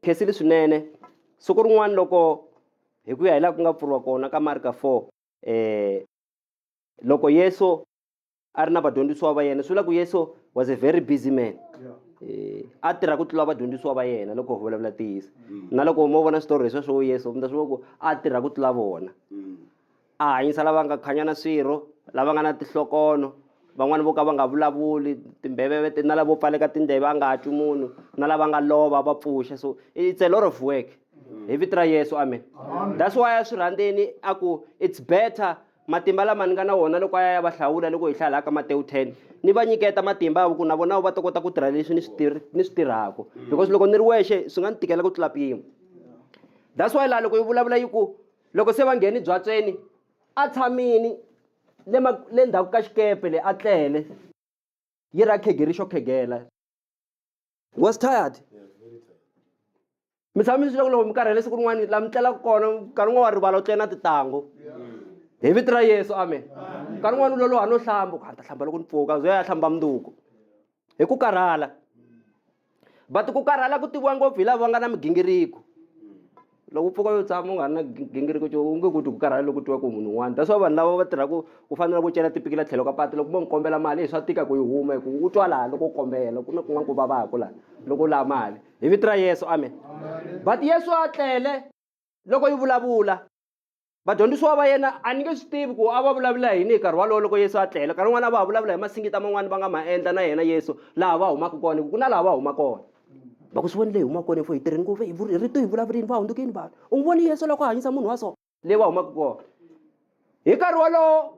Khesile swinene siku rin'wana loko hi ku ya hi laha ku nga pfuriwa kona ka Marka 4 loko Yesu a ri na vadyondzisiwa va yena swi vula ku Yesu was a very busy man. A tirha ku tlula vadyondzisiwa va yena loko hi vulavula tiyisa na loko mo vona switori leswi swo Yesu mi ta swi vona ku a tirha ku tlula vona a hanyisa lava nga khanyana swirho lava nga na tinhlokono van'wani vo ka va nga vulavuli timbeveve na lavo pfaleka tindleve a nga twi munhu na lava nga lova va pfuxa so it's a lot of work hi vito ra Yesu amen. That's why a swi rhandzeni a ku it's better matimba lama ni nga na wona loko a ya va hlawula loko hi hlaya ka Matewu 10 ni va nyiketa matimba ku na vona va ta kota ku tirha leswi ni swi tirhaka because loko ni ri wexe swi nga ni tikela ku tlula mpimo. That's why la loko yi vulavula yi ku loko se va ngheni byatsweni a tshamini le ndzhaku ka xikepe le a tlele yi ra khegeri xo khegela was tired mi tshami swi loko mi karhele siku rin'wana laha mi tlelaka kona nkarhi wun'wana wa rivala u tlela na tintangu hi vito ra Yesu amen. Nkarhi wun'wana u loloha no hlamba ku ta hlamba loko ni pfuka zo ya hlamba mundzuku hi ku karhala but ku karhala ku tiviwa ngopfu hi lava va nga na migingiriko loko u pfuka u tshama u nga ri na gingiriko u nge kuti ku karhala loko tiwa ku munhu un'wana that's why vanhu lava va tirhaka ku fanele ku cela tipikila tlhelo ka patu loko mo n'wi kombela mali hi swa tika ku yi huma hi ku u twa laha loko u kombela ku na kun'wana ku vavaka laha loko u lava mali hi vito ra Yesu amen. But Yesu a tlele loko yi vulavula vadyondzisiwa va yena a ni nge swi tivi ku a va vulavula yini hi nkarhi walowo loko Yesu a tlela nkarhi wun'wana a va vulavula hi masingita man'wani va nga ma endla na yena Yesu laha va humaka kona ku na laha va huma kona va ku swi voni leyi humaka kona hi tirheni ku hi rito hi vulavurini va hundzukini vanhu u n'wi voni Yesu loko a hanyisa munhu wa so leyi va humaka kona hi nkarhi walowo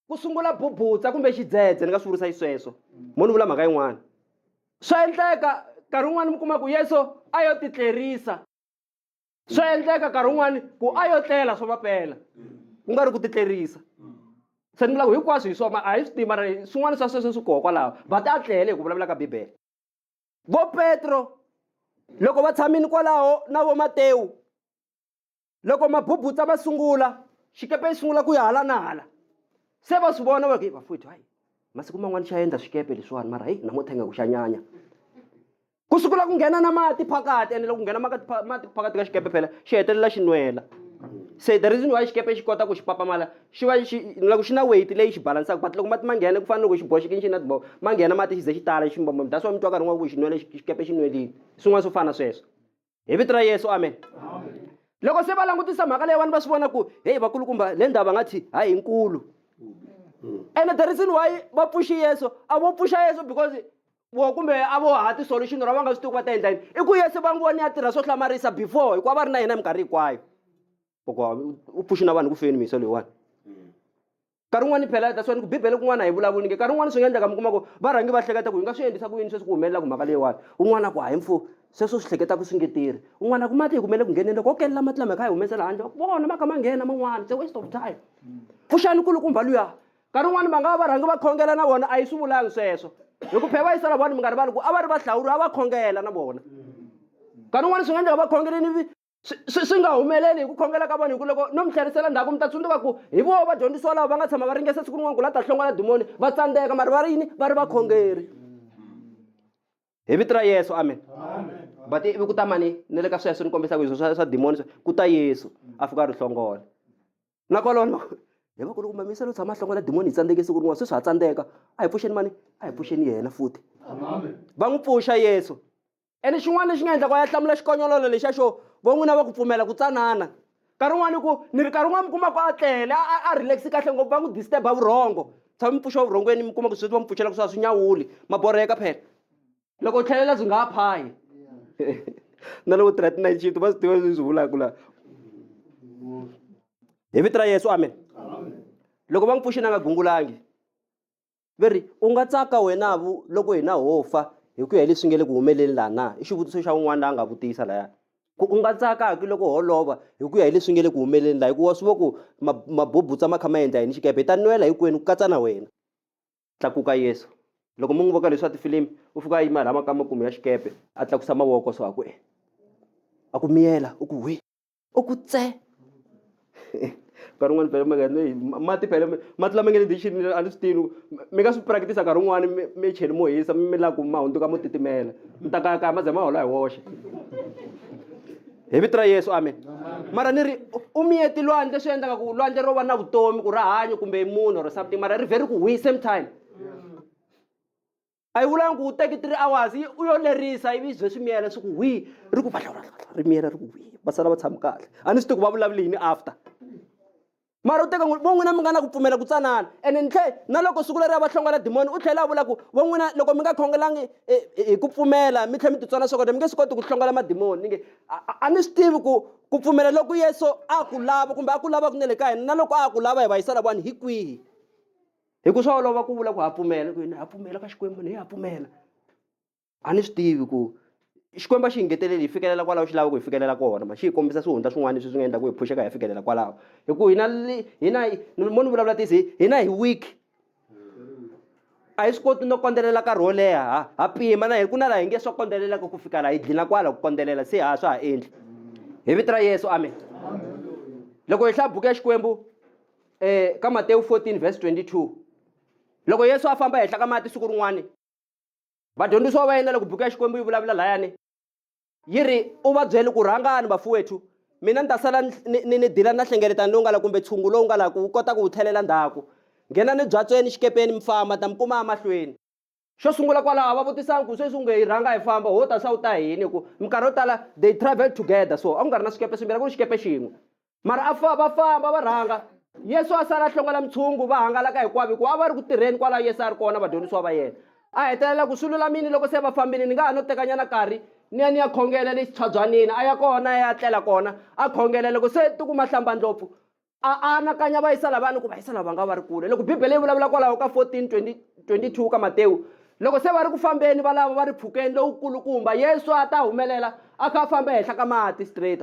ku sungula bubutsa kumbe xidzedze ni nga swi vurisa xisweswo mo ni vula mhaka yin'wana swa endleka nkarhi wun'wana mi kuma ku Yesu a yo titlerisa swa endleka nkarhi wun'wana ku a yo tlela swo mapela ku nga ri ku titlerisa se ni vula ku hinkwaswo hi swona a hi swi tima swin'wana swa sweswo swi koho kwalaho va ta tlele hi ku vulavula ka Bibele vo Petro loko va tshamini kwalaho na vo Matewu loko mabubutsa ma sungula xikepe yi sungula ku ya hala na hala se va swi vona va ku vafowethu hayi masiku man'wana xa endla swikepe leswiwani mara hayi namuntlha nga ku xa nyanya ku sungula ku nghena na mati phakati ene loko ku nghena mati phakati ka xikepe phela xi hetelela xi nwela se the reason why xikepe xi kota ku xi papamala xi va loko xi na weight leyi xi balansaka but loko mati ma nghena ku fana loko xi boxekini xi na tiboho ma nghena mati xi ze xi tala xi mbombo that's why mi twa nkarhi wun'wana ku xi nwele xikepe xi nwelile swin'wana swo fana sweswo hi vito ra Yesu amen. Loko se va langutisa mhaka leyiwani va swi vona ku heyi vakulukumba le ndhawu va nga thi hayi inkulu ene the reason why va pfuxe Yesu a vo pfuxa Yesu because vo kumbe a vo hati solution ra va nga swi tivi va ta endla yini i ku Yesu va n'wi voni a tirha swo hlamarisa before hikuva va ri na yena minkarhi hinkwayo u pfuxi na vanhu ku feni miso leyiwani nkarhi wun'wani phela that's why ku Bibele kun'wana hi vulavuli nge nkarhi wun'wani swi nga endleka mi kuma ku va rhangi va hleketa ku hi nga swi endlisa ku yini sweswi ku humelela ku mhaka leyiwani un'wana ku hayi mfu sweswo swi hleketa ku swi nge tirhi un'wana ku mati hi kumele ku ngheneni loko kelela mati lama kha hi humesela handle vona ma kha ma nghena man'wana it's a waste of time pfuxani kulukumba luya nkarhi wun'wani va nga va rhangi va khongela na vona a yi swi vulangi sweswo hi ku phela va yisela vanhu mi nga rivali ku a va ri va hlawuri a va khongela na vona nkarhi wun'wani swi nga endleka va khongeleni swi nga humeleli hi ku khongela ka vanhu hi ku loko no mi tlherisela ndzhaku mi ta tsundzuka ku hi vo vadyondzisiwa lava va nga tshama va ringesa siku rin'wana ku la ta hlongela dimoni va tsandzeka mara va ri yini va ri vakhongeri hi vito ra Yesu amen. But ivi ku ta mani ni le ka sweswo ni kombisaka hi swa dimoni ku ta Yesu a fika a ri hlongola na kwalona hi va ku loko mamisa lo tshama a hlongola dimoni hi tsandzeke siku rin'wana sweswi ha tsandzeka a hi pfuxeni mani a hi pfuxeni yena futhi va n'wi pfuxa Yesu ene xin'wana lexi nga endla ku ya hlamula xikonyololo lexa xo vo n'wina va ku pfumela ku tsanana nkarhi wun'wani ku ni ri nkarhi wun'wani mi kuma ku a tlele a relax kahle ngopfu va n'wi disturba vurhongo tshama mi pfuxa vurhongweni mi kuma ku sweswi va mi pfuxela ku swa swi nyawuli maborheka phela loko u tlhelela byi nga ha phayi na loko tirha ti-night shift va swi tiva leswi vulaka laha hi vito ra Yesu amen loko va n'wi pfuxi na nga gungulangi veri u nga tsaka wena loko hina hofa hi ku ya hi leswi nge le ku humeleli laha na i xivutiso xa un'wana la nga vutisa laya ku u nga tsakaki loko holova hi ku ya hi leswi nge le ku humeleli laha hikuva swi va ku mabubutsa ma kha ma endla yini xikepe hi ta nwela hinkwenu ku katsa na wena tlakuka Yesu loko mi n'wi voka leswi swa tifilimi u fika a yima laha ka makumu ya xikepe a tlakusa mavoko so a ku a ku miyela u ku hwi u ku tse nkarhi wun'wani phela mati phela mati lama nga le dixini a ni swi tivi mi nga swi practice nkarhi wun'wani mi cheli mo hisa mi la ku ma hundzuka mo titimela mi ta kaya ma ze ma hola hi woxe hi vito ra Yesu amen mara ni ri u miyeti lwandle swi endlaka ku lwandle ro va na vutomi ku rahanyo kumbe munhu or something mara ri vheri ku hwi same time a yi vulangi ku u teki 3 hours u yo lerisa ivi bye swi miyela swi ku hwi ri ku ri miyela ri ku hwi va sala va tshama kahle a ni swi tivi ku va vulavula yini after mara u teka vo n'wina mi nga na ku pfumela ku tsanana ene na loko siku leri va hlongela demoni u tlhela a vula ku vo n'wina loko mi nga khongelangi hi ku pfumela mi tlhela mi titswana swakudya mi nge swi koti ku hlongela mademoni nge a ni swi tivi ku pfumela loko Yesu a ku lava kumbe a ku lava ku ne le ka hina na loko a ku lava hi va yisala vanhu hi kwihi hi ku swa olova ku vula ku ha pfumela ku ha pfumela ka Xikwembu ni ha pfumela a ni swi tivi ku Xikwembu xi hi ngeteleli hi fikelela kwalaho xi lava ku hi fikelela kona ma xi hi kombisa swihundla swin'wana leswi swi nga endla ku hi phuxeka hi fikelela kwalaho hi ku hina mo ni vulavula tisi hina hi weak a hi swi koti no kondzelela nkarhi wo leha ha pima na hi ku na laha hi nge swo kondzelelaka ku fika laha hi dlina kwala ku kondzelela se ha swa ha endli hi vito ra Yesu amen loko hi hlaya buku ya Xikwembu ka Matewu 14:22 loko Yesu a famba ehenhla ka mati siku rin'wani vadyondzisi va yena loko buku ya Xikwembu yi vulavula layani yi ri u va byeli ku rhangani vafuwethu mina ni ta sala ni dila na hlengeletano lowu nga la kumbe tshungu lowu nga la ku kota ku wu tlhelela ndzhaku nghena ni byatsweni xikepeni mi famba ta mi kuma emahlweni xo sungula kwalaho va vutisanga ku sweswi nge hi rhanga hi famba ho ta swa u ta yini hi ku minkarhi yo tala they travel together so a ku nga ri na swikepe swimbirhi ku ri xikepe xin'we mara va famba va rhanga Yesu a sala hlongela mitshungu va hangalaka hinkwavo hikuva a va ri ku tirheni kwalaho Yesu a ri kona vadyondzisi va yena a hetelela ku swi lulamini loko se va fambile ni nga ha no tekanyana nkarhi ni ya khongela le xitshabywanini a ya kona ya tlela kona a khongela loko se tikuma hlambandlopfu a anakanya va yisa lavani ku va yisa lava nga va ri kule loko bibele yi vulavula kwalaho ka 14:22 ka Matewu loko se va ri ku fambeni va lava va ri pfhukeni lowukulukumba Yesu a ta humelela a kha a famba ehenhla ka mati straight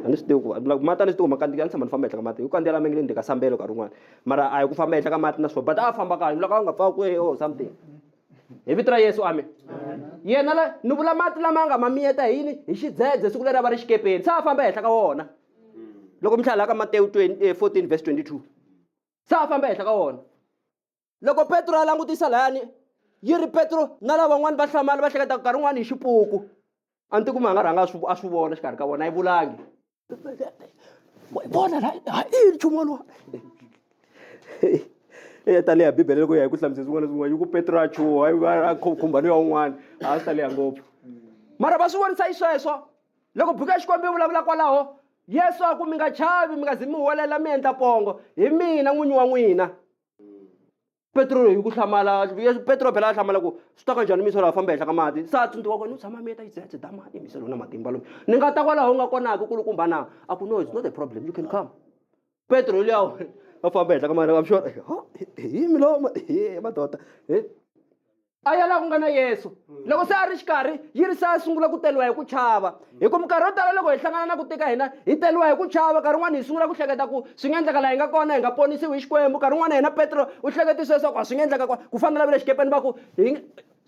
a ni swi tivi ku mati a ni swi tivi makandziyisa ni tshama ni famba ehenhla ka mati hi ku kandziyela mengele ni ka sambelo nkarhi wun'wana mara a hi ku famba ehenhla ka mati na swo but a famba kahle loko a nga pfa ku or something hi vito ra Yesu amen yena ni vula mati lama nga ma miyeta hi yini hi xidzedze siku leri a va ri xikepeni se a famba ehenhla ka wona loko mi hlaya ka Matewu 14:22 se a famba ehenhla ka wona loko Petro a langutisa layani yi ri Petro na lavan'wani va hlamala va hleketa nkarhi wun'wani hi xipuku a ni tikuma a nga rhanga a swi vona xikarhi ka vona a yi vulangi vona la i nchumu woluwa ta leha bibele loko ya hi ku hlamusela swin'wana na swin'wana yi ku Petro a chuha a khumba luya wun'wana a swi ta leha ngopfu mara va swi vonisa yi sweswo loko buku ya Xikwembu yi vulavula kwalaho Yesu a ku mi nga chavi mi nga zi mi huwelela mi endla pongo hi mina n'winyi wa n'wina Petro hi ku hlamala Petro phela a hlamala ku swi ta ka njhani misolo a famba ehenhla ka mati sa tsundzuka ku ni tshama mi yeta yi dzedze damani misolo na matimba lomu ni nga ta kwalaho u nga konaka kulukumba na a ku no it's not a problem you can come Petro hi luya a famba ehenhla ka mati I'm sure hi miloma madoda a ya laha ku nga na Yesu loko se a ri xikarhi yi ri se a sungula ku teliwa hi ku chava hi ku minkarhi yo tala loko hi hlangana na ku tika hina hi teliwa hi ku chava nkarhi wun'wani hi sungula ku hleketa ku swi nga endleka laha hi nga kona hi nga ponisiwi hi Xikwembu nkarhi wun'wani hina Petro u hleketi sweswo ku swi nga endleka ku fanela va le xikepeni va ku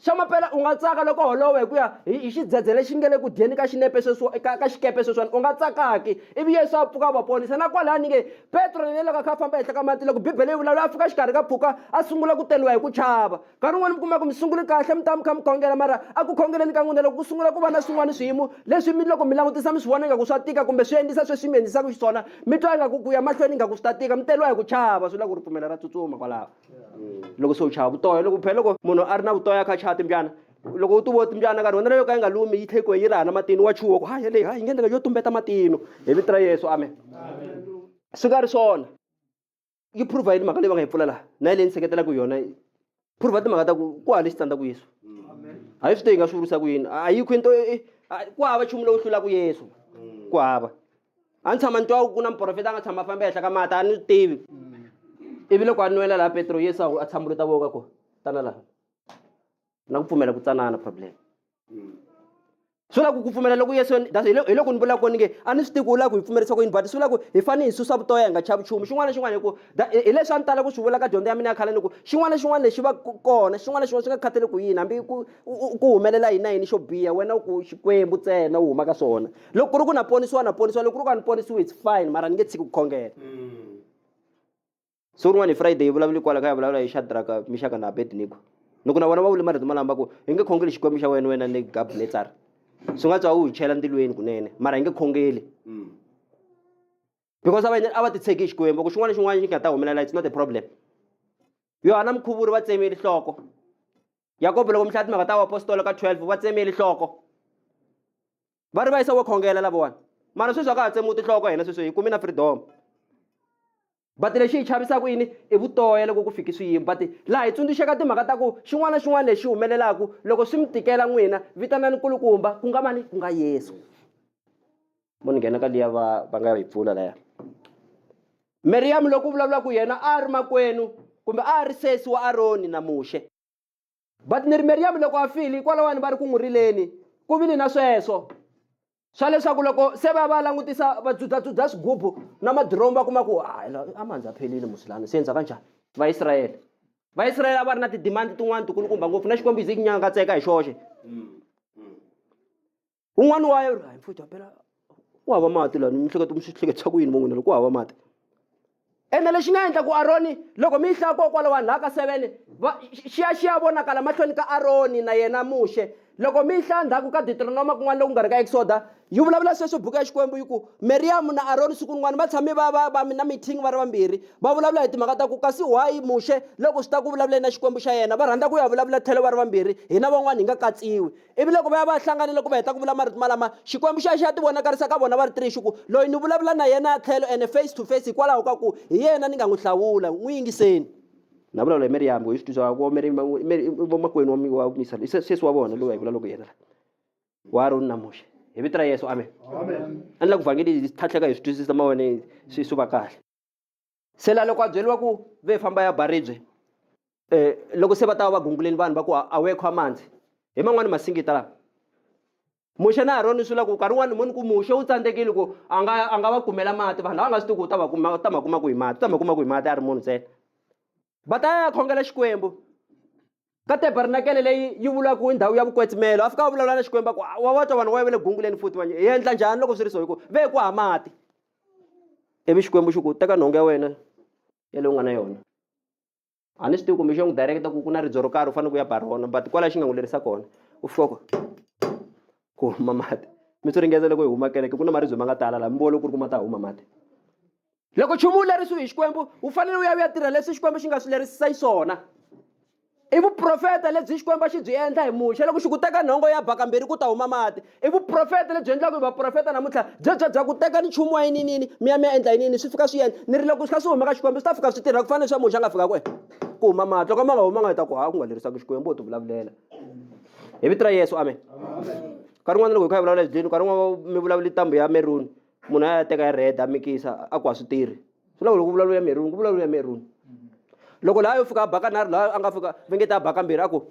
xa maphela u nga tsaka loko holovo hi ku ya hi xidzedze lexi nge le ku dyeni ka xinepe ka xikepe sweswiwani u nga tsakaki ivi Yesu a pfuka a va ponisa na kwalani nge Petro ni loko a kha a famba ehenhla ka mati loko bibele yi vulavula a fika xikarhi ka pfuka a sungula ku teliwa hi ku chava nkarhi wun'wani mi kuma ku mi sunguli kahle mi ta mi kha mi khongela mara a ku khongeleni ka n'wina loko ku sungula ku va na swin'wana swiyimo leswi mi loko mi langutisa mi swi vona ingaku swa tika kumbe swi endlisa sweswi mi endlisaka xiswona mi twa ingaku ku ya mahlweni ingaku swi ta tika mi teliwa hi ku chava swi la ku ri pfumela ra tsutsuma kwalaho loko se u chava vutoya loko phela loko munhu a ri na vutoya a kha a chava timbyana loko u ti voti mbyana nkarhi wona leyo ka yi nga lumi yi tlhekwe yi rana matini wa chuwa ku hayi leyi hayi hi ngendleka yo tumbeta matino hi vito ra Yesu amen swi nga ri swona yi prove yini mhaka leyi va nga yi pfula laha na yi leyi ni seketelaka yona prove timhaka ta ku hava lexi tsandzaka Yesu a hi swi tivi hi nga swi vurisa ku yini a yi kwini ku hava nchumu lowu hlulaka Yesu ku hava a ni tshama ni twa ku na muprofeta a nga tshama famba ehenhla ka mati a ni swi tivi ivi loko a nwela laha Petro Yesu a tshamuleta voka ko tana laha na ku pfumela ku tsanana problem swi vula ku pfumela loko Yesu hi loko ni vulaka ku ni nge a ni swi tivi ku u lava ku hi pfumerisa ku yini but swi vula ku hi fanele hi susa vutoya hi nga chavi nchumu xin'wana na xin'wana hi ku hi leswi a ni tala ku swi vula ka dyondzo ya mina ya khale ni ku xin'wana na xin'wana lexi va kona xin'wana na xin'wana swi nga khathaleki ku yini hambi ku humelela yini na yini xo biha wena ku xikwembu ntsena u huma ka swona loko ku ri ku na ponisiwa loko ku ri ku a ni ponisiwi it's fine mara ni nge tshiki ku khongela so rin'wana hi Friday hi vulavula kwala kaya vulavula hi Shadraka Meshaka na Abednego loko na vona va vule marito malamba ku hi nge khongeli xikwembu xa wena ni Nebukadnezar swi nga tswa u hi chela ndzilweni kunene mara hi nge khongeli because a va titshegi hi xikwembu ku xin'wana na xin'wana xi nga ta humelela it's not a problem Yohana Mkhuvuri va tsemeli nhloko Yakobo loko mihlaya timhaka ta apostolo ka 12 va tsemeli nhloko va ri va yisa wo khongela lavawani mara sweswi a ka ha tsemiwi tinhloko hina sweswi hi kumi na freedom but lexi hi chavisaka yini i vutoya loko ku fiki swiyimo but laha hi tsundzuxaka timhaka ta ku xin'wana na xin'wana lexi humelelaka loko swi mi tikela n'wina vitanani nkulukumba ku nga mani ku nga Yesu mo ni nghena ka liya va nga hi pfula laya Miriam loko vulavula ku yena a ri makwenu kumbe a ri sesi wa Aroni na Moshe but ni ri Miriam loko a fili kwalawani va ri ku n'wi rileni ku vile na sweswo swa leswaku loko se va langutisa va dzudza swigubu na madiromu va kuma ku amanzi a phelile musulani se endza kanjhani Vaisrayele a va ri na tidimandi tin'wana tikulukumba ngopfu na xikwembu hi nyanga tseka hi xoxe un'wana wa yo hayi mfuthu phela ku hava mati lani mi hleketisa ku yini mun'wina loko ku hava mati ene lexi nga endla ku Aroni loko mi hlaya kokwalawani laha ka 7 xi ya vonakala mahlweni ka Aroni na yena Moshe loko mi hlaya ndzhaku ka Deuteronomy kun'wana loku nga ri ka Exoda yi vulavula sweswo buku ya xikwembu yi ku Miriam na Aroni siku rin'wana va tshame va na meeting va ri vambirhi va vulavula hi timhaka ta ku kasi why Moshe loko swi ta ku vulavuleni na xikwembu xa yena va rhandza ku ya vulavula tlhelo va ri vambirhi hina van'wana hi nga katsiwi ivi loko va ya va hlanganile loko va heta ku vula marito malama xikwembu xa ti vonakarisa ka vona va ri 3 xiku loyi ni vulavula na yena tlhelo and face to face hikwalaho ka ku hi yena ni nga n'wi hlawula n'wi yingiseni na vulavula hi Miriam hi swi twisaka ku vomakwenu wa misa sesi wa vona loyi hi vula loko yena wa Aroni na Moshe hi vito ra Yesu amen a ni la ku vhangeli hi tlhatlheka hi swi twisisa mavone swi va kahle se la loko a byeliwa ku ve famba ya baribye loko se va ta va gunguleni vanhu va ku awekho amanzi hi man'wani masingita laha Moshe na Aroni swi la ku nkarhi wun'wani moni ku Moshe u tsandzekile ku a nga va kumela mati vanhu lava nga swi tivi ku ta ma kuma ku hi mati a ri munhu ntsena va ta ya khongela xikwembu ka tabernakel leyi yi vulaka ku i ndhawu ya vukwetsimelo a fika a vulavula na xikwembu ku wa twa vanhu va le gunguleni futhi va hi endla njhani loko swi ri so hi ku ve ku ha mati ivi xikwembu xi ku teka nhonga ya wena ya leyi u nga na yona a ni swi tivi kumbe xi n'wi directa ku na ridzo ro karhi u fanele ku ya ba rona but kwalaho xi nga n'wi lerisa kona u fika ku huma mati mi swi ringeza loko hi huma kereke ku na maribye ma nga tala laha mi vona ku ri ku ma ta huma mati loko nchumu wu lerisiwi hi xikwembu u fanele u ya tirha leswi xikwembu xi nga swi lerisisa xiswona i vuprofeta lebyi xikwembu xi byi endla hi Moshe loko xi ku teka nhongo ya baka mbirhi ku ta huma mati i vuprofeta lebyi endlaka hi vaprofeta namuntlha bya ku teka ni nchumu wa yini mi ya endla yini swi fika swi endla ni ri loko swi kha swi huma ka xikwembu swi ta fika swi tirha ku fana swa Moshe a nga fika ku huma mati loko ma nga huma nga heta ku ku nga lerisaka xikwembu u ti vulavulela hi vito ra Yesu amen nkarhi wun'wana loko hi kha hi vulavula ebyeleni nkarhi wun'wana mi vulavula ntambu ya meruni munhu a ya teka ya red a mikisa a ku a swi tirhi swi lava loko ku vulavula ya meruni ku vulavula ya meruni loko laha yo fika a baka nharhu laha a nga fika vengeta a baka mbirhi a ku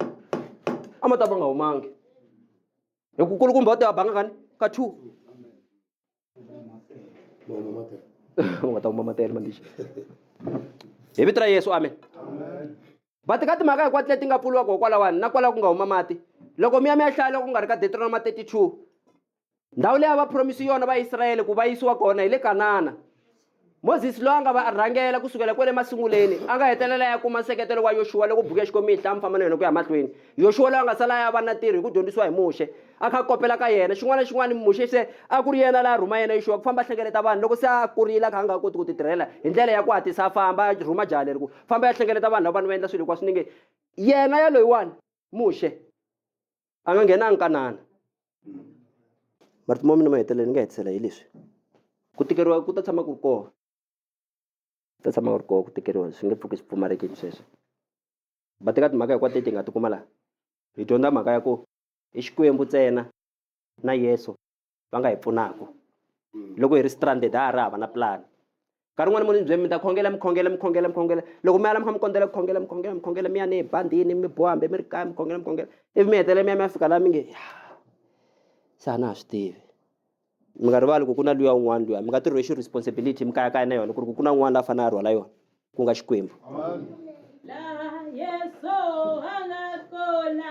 a ma ta va nga humangi hi ku kulukumba u ti a banga kani ka 2 u nga ta huma matele mandixa hi vito ra Yesu amen va tika timhaka hinkwato leti nga pfuriwaka hikwalawani na kwalaho ku nga huma mati loko mi ya hlaya loko ku nga ri ka Deuteronomy 32 ndhawu leyi va promisi yona va Israyele ku va yisiwa kona hi le Kanana Moses loyi a nga va rhangela kusukela kwale masunguleni a nga hetelela ya kuma nseketelo wa Yoshua loko buku ya xikwembu yi hlaya mfamba na yena ku ya mahlweni Yoshua loyi a nga sala ya va na tirhi hi ku dyondzisiwa hi Moshe a kha kopela ka yena xin'wana na xin'wana Moshe se a ku ri yena laha rhuma yena Yoshua ku famba hlengeleta vanhu loko se a kurile a kha a nga koti ku ti tirhela hi ndlela ya ku hatlisa a famba rhuma jaha leri ku famba ya hlengeleta vanhu lava vanhu va endla swilo hinkwaswo ni nge yena ya loyiwani Moshe a nga nghenanga Kanana. Marito ma mina mahetelelo ni nga hetisela hi leswi. Ku tikeriwa ku ta tshama ku ri kona. Ta tshama ku ri kona ku tikeriwa swi nge pfuki swi pfumalekile sweswo. Va teka timhaka hinkwato leti hi nga tikuma laha. Hi dyondza mhaka ya ku i Xikwembu ntsena na Yesu va nga hi pfunaka. Loko hi ri stranded ha ha hava na plan. Nkarhi wun'wani munhu byela mi ta khongela. Loko mi ala mi kha mi kondzela khongela mi ya ni ebandini mi boha hambi mi ri kaya mi khongela. Ivi mi hetelela mi ya fika laha mi nge se a na ha swi tivi. Mi nga rivali ku ku na luya un'wana luya mi nga tirhi xi responsibility mi kayakaya na yona ku ri ku na un'wana la fanele a rhwala yona ku nga Xikwembu. La Yesu a nga kona.